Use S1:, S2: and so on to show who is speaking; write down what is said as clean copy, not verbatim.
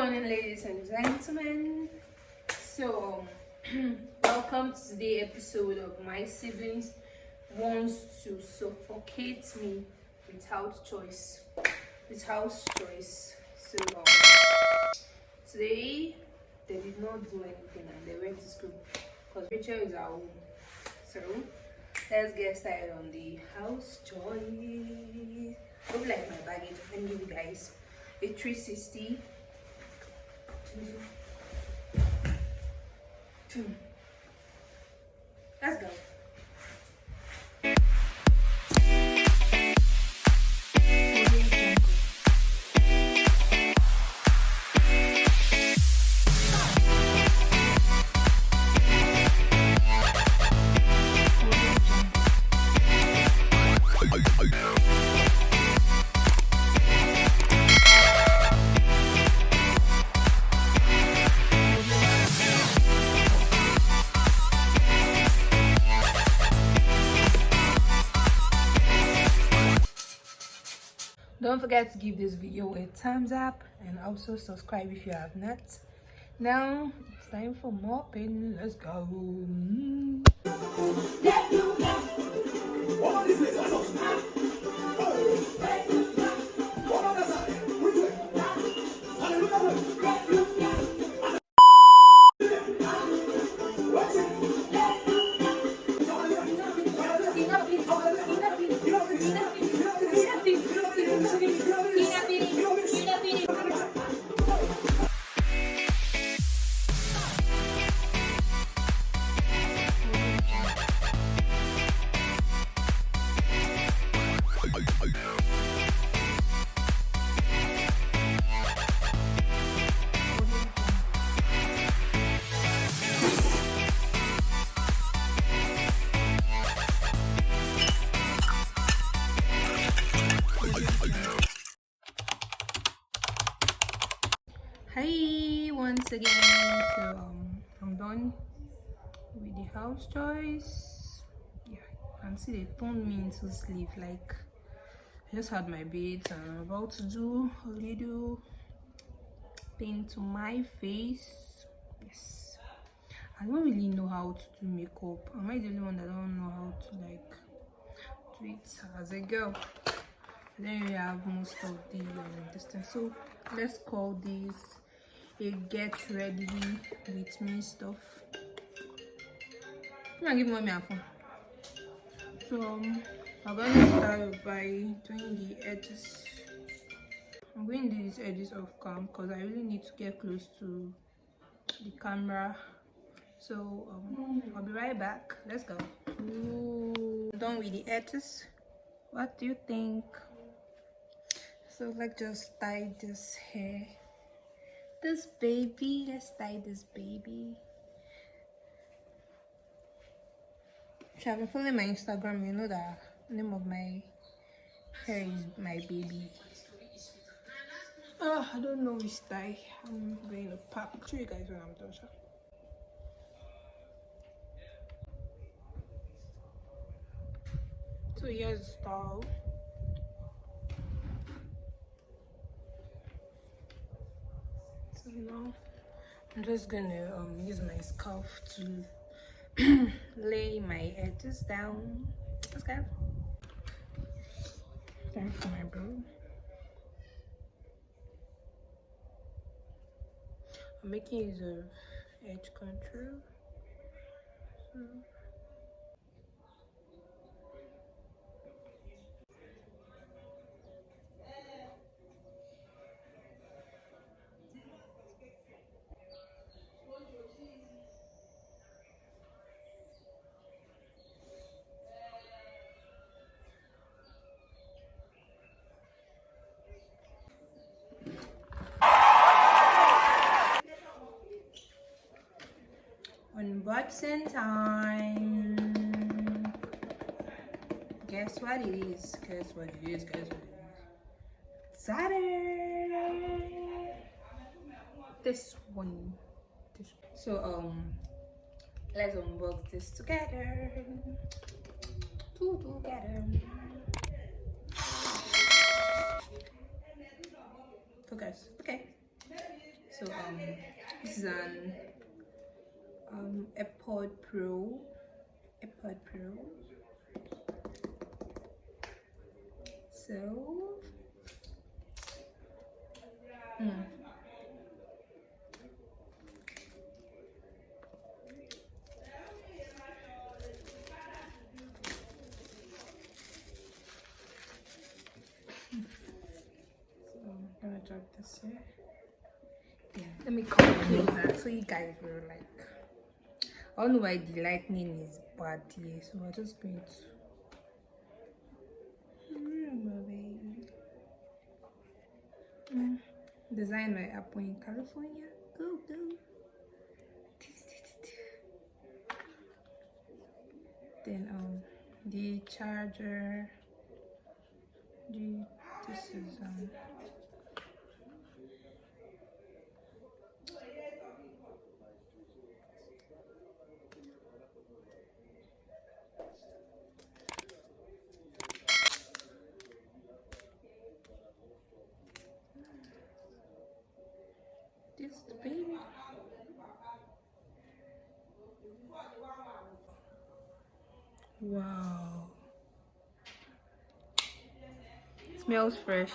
S1: morning, ladies and gentlemen. So welcome to today's episode of My Siblings Wants to Suffocate Me Without Choice. So today they did not do anything and they went to school because Rachel is at home. So let's get started on the house chores. Look like my baggage. Let me give you guys a 360. Let's go. Don't forget to give this video a thumbs up and also subscribe if you have not. Now it's time for mopping. Let's go. Hi once again. So I'm done with the house chores. Yeah, you can see they turned me into sleep. Like I just had my bed and I'm about to do a little thing to my face. Yes, I don't really know how to do makeup. Am I the only one that don't know how to like do it as a girl? Then we have most of the distance. So let's call this a get ready with me stuff. I'm gonna give mommy a phone. So I'm going to start by doing the edges. I'm going to do these edges off cam because I really need to get close to the camera. So I'll be right back. Let's go. Ooh, done with the edges. What do you think? So let's just tie this hair. This baby, let's tie this baby. If you have been following my Instagram, you know that the name of my hair is my baby. Oh, I don't know which tie I'm going to pack. I'll show you guys when I'm done. So here's the style. So now I'm just gonna use my scarf to lay my edges down. Let's go. Time for my brow. I'm making use of edge contour. Unboxing time. Guess what it is? Guess what it is? Saturday. This one. So let's unbox this together. Together. Focus. Okay. this is an AirPod Pro. So I'm gonna drop this here. Yeah, let me come closer so you guys will like. I don't know why the lightning is bad here, so we're just going to. Design by Apple in California. Go. Then the charger. This is this baby. Wow. Smells fresh.